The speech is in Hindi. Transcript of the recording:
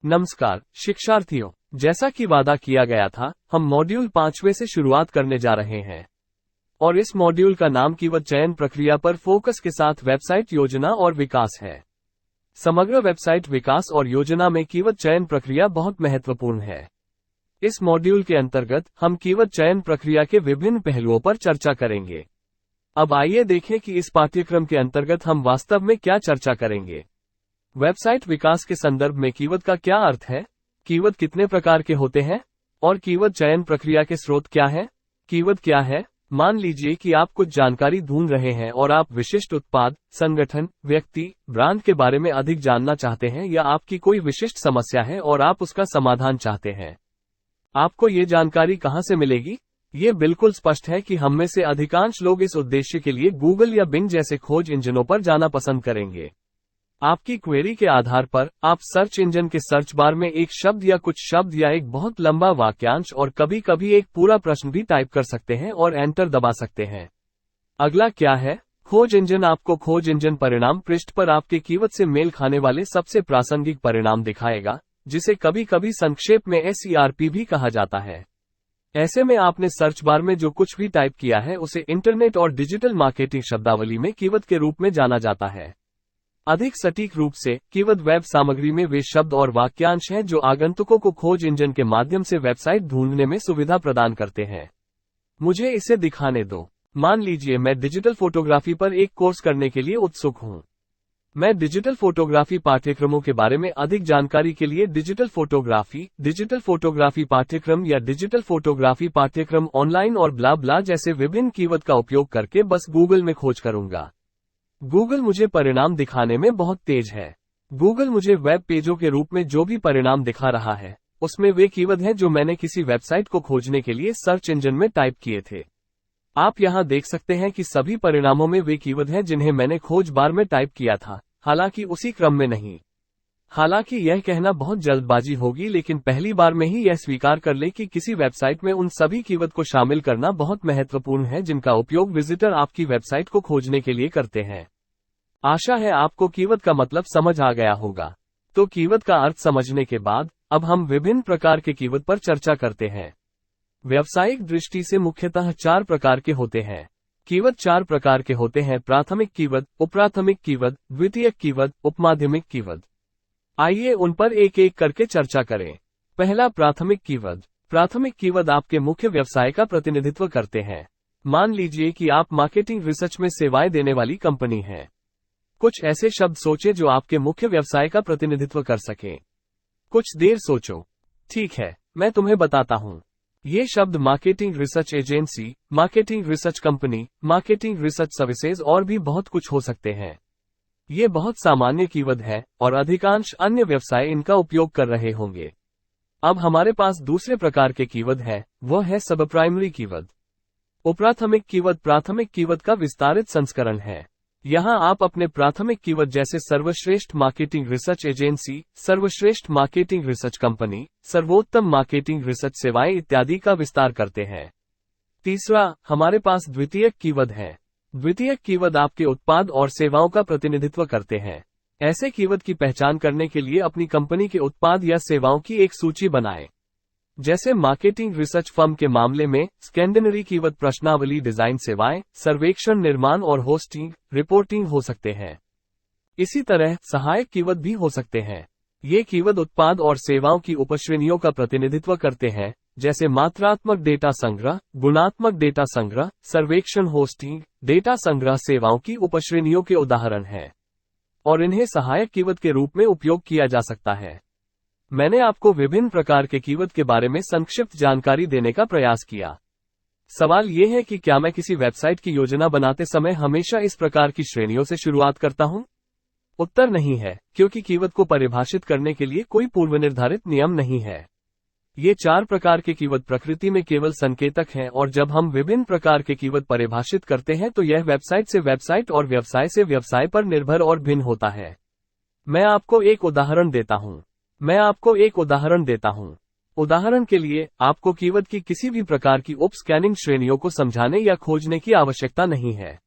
नमस्कार शिक्षार्थियों, जैसा कि वादा किया गया था, हम मॉड्यूल 5वें से शुरुआत करने जा रहे हैं और इस मॉड्यूल का नाम कीवर्ड चयन प्रक्रिया पर फोकस के साथ वेबसाइट योजना और विकास है। समग्र वेबसाइट विकास और योजना में कीवर्ड चयन प्रक्रिया बहुत महत्वपूर्ण है। इस मॉड्यूल के अंतर्गत हम कीवर्ड चयन प्रक्रिया के विभिन्न पहलुओं पर चर्चा करेंगे। अब आइए देखें कि इस पाठ्यक्रम के अंतर्गत हम वास्तव में क्या चर्चा करेंगे। वेबसाइट विकास के संदर्भ में कीवर्ड का क्या अर्थ है, कीवर्ड कितने प्रकार के होते हैं और कीवर्ड चयन प्रक्रिया के स्रोत क्या है। कीवर्ड क्या है? मान लीजिए कि आप कुछ जानकारी ढूंढ रहे हैं और आप विशिष्ट उत्पाद, संगठन, व्यक्ति, ब्रांड के बारे में अधिक जानना चाहते हैं या आपकी कोई विशिष्ट समस्या है और आप उसका समाधान चाहते हैं। आपको ये जानकारी कहां से मिलेगी? ये बिल्कुल स्पष्ट है कि हम में से अधिकांश लोग इस उद्देश्य के लिए गूगल या बिंग जैसे खोज इंजनों पर जाना पसंद करेंगे। आपकी क्वेरी के आधार पर आप सर्च इंजन के सर्च बार में एक शब्द या कुछ शब्द या एक बहुत लंबा वाक्यांश और कभी कभी एक पूरा प्रश्न भी टाइप कर सकते हैं और एंटर दबा सकते हैं। अगला क्या है? खोज इंजन आपको खोज इंजन परिणाम पृष्ठ पर आपके कीवर्ड से मेल खाने वाले सबसे प्रासंगिक परिणाम दिखाएगा, जिसे कभी कभी संक्षेप में SERP भी कहा जाता है। ऐसे में आपने सर्च बार में जो कुछ भी टाइप किया है उसे इंटरनेट और डिजिटल मार्केटिंग शब्दावली में कीवर्ड के रूप में जाना जाता है। अधिक सटीक रूप से, कीवर्ड वेब सामग्री में वे शब्द और वाक्यांश हैं जो आगंतुकों को खोज इंजन के माध्यम से वेबसाइट ढूंढने में सुविधा प्रदान करते हैं। मुझे इसे दिखाने दो। मान लीजिए मैं डिजिटल फोटोग्राफी पर एक कोर्स करने के लिए उत्सुक हूं। मैं डिजिटल फोटोग्राफी पाठ्यक्रमों के बारे में अधिक जानकारी के लिए डिजिटल फोटोग्राफी पाठ्यक्रम या डिजिटल फोटोग्राफी पाठ्यक्रम ऑनलाइन और ब्ला ब्ला जैसे विभिन्न कीवर्ड का उपयोग करके बस गूगल में खोज करूंगा। गूगल मुझे परिणाम दिखाने में बहुत तेज है। गूगल मुझे वेब पेजों के रूप में जो भी परिणाम दिखा रहा है, उसमें वे कीवर्ड हैं जो मैंने किसी वेबसाइट को खोजने के लिए सर्च इंजन में टाइप किए थे। आप यहां देख सकते हैं कि सभी परिणामों में वे कीवर्ड हैं जिन्हें मैंने खोज बार में टाइप किया था, हालांकि उसी क्रम में नहीं। हालांकि यह कहना बहुत जल्दबाजी होगी, लेकिन पहली बार में ही यह स्वीकार कर ले कि किसी वेबसाइट में उन सभी कीवर्ड को शामिल करना बहुत महत्वपूर्ण है जिनका उपयोग विजिटर आपकी वेबसाइट को खोजने के लिए करते हैं। आशा है आपको कीवर्ड का मतलब समझ आ गया होगा। तो कीवर्ड का अर्थ समझने के बाद अब हम विभिन्न प्रकार के कीवर्ड पर चर्चा करते हैं। व्यावसायिक दृष्टि से मुख्यतः 4 प्रकार के होते हैं। कीवर्ड 4 प्रकार के होते हैं: प्राथमिक कीवर्ड, उपप्राथमिक कीवर्ड, द्वितीयक कीवर्ड, उपमाध्यमिक कीवर्ड। आइए उन पर एक एक करके चर्चा करें। पहला, प्राथमिक कीवर्ड। प्राथमिक कीवर्ड आपके मुख्य व्यवसाय का प्रतिनिधित्व करते हैं। मान लीजिए कि आप मार्केटिंग रिसर्च में सेवाएं देने वाली कंपनी हैं। कुछ ऐसे शब्द सोचें जो आपके मुख्य व्यवसाय का प्रतिनिधित्व कर सकें। कुछ देर सोचो। ठीक है, मैं तुम्हें बताता हूं। ये शब्द marketing research agency, marketing research company, marketing research services और भी बहुत कुछ हो सकते हैं। ये बहुत सामान्य कीवर्ड है और अधिकांश अन्य व्यवसाय इनका उपयोग कर रहे होंगे। अब हमारे पास दूसरे प्रकार के कीवर्ड है, वह है सब प्राइमरी कीवर्ड। उपप्राथमिक कीवर्ड प्राथमिक कीवर्ड का विस्तारित संस्करण है। यहाँ आप अपने प्राथमिक कीवर्ड जैसे सर्वश्रेष्ठ मार्केटिंग रिसर्च एजेंसी, सर्वश्रेष्ठ मार्केटिंग रिसर्च कंपनी, सर्वोत्तम मार्केटिंग रिसर्च सेवाएं इत्यादि का विस्तार करते हैं। तीसरा, हमारे पास द्वितीयक कीवर्ड है। द्वितीयक कीवर्ड आपके उत्पाद और सेवाओं का प्रतिनिधित्व करते हैं। ऐसे कीवर्ड की पहचान करने के लिए अपनी कंपनी के उत्पाद या सेवाओं की एक सूची बनाएं। जैसे मार्केटिंग रिसर्च फर्म के मामले में स्कैंडिनरी कीवर्ड प्रश्नावली डिजाइन सेवाएं, सर्वेक्षण निर्माण और होस्टिंग, रिपोर्टिंग हो सकते हैं। इसी तरह सहायक कीवर्ड भी हो सकते हैं। ये कीवर्ड उत्पाद और सेवाओं की उपश्रेणियों का प्रतिनिधित्व करते हैं, जैसे मात्रात्मक डेटा संग्रह, गुणात्मक डेटा संग्रह, सर्वेक्षण, होस्टिंग, डेटा संग्रह सेवाओं की उपश्रेणियों के उदाहरण हैं और इन्हें सहायक कीवर्ड के रूप में उपयोग किया जा सकता है। मैंने आपको विभिन्न प्रकार के कीवर्ड के बारे में संक्षिप्त जानकारी देने का प्रयास किया। सवाल यह है कि क्या मैं किसी वेबसाइट की योजना बनाते समय हमेशा इस प्रकार की श्रेणियों से शुरुआत करता हूं? उत्तर नहीं है, क्योंकि कीवर्ड को परिभाषित करने के लिए कोई पूर्वनिर्धारित नियम नहीं है। ये 4 प्रकार के कीवर्ड प्रकृति में केवल संकेतक हैं और जब हम विभिन्न प्रकार के कीवर्ड परिभाषित करते हैं तो यह वेबसाइट से वेबसाइट और व्यवसाय से व्यवसाय पर निर्भर और भिन्न होता है। मैं आपको एक उदाहरण देता हूं। उदाहरण के लिए, आपको कीवर्ड की किसी भी प्रकार की उप स्कैनिंग श्रेणियों को समझाने या खोजने की आवश्यकता नहीं है।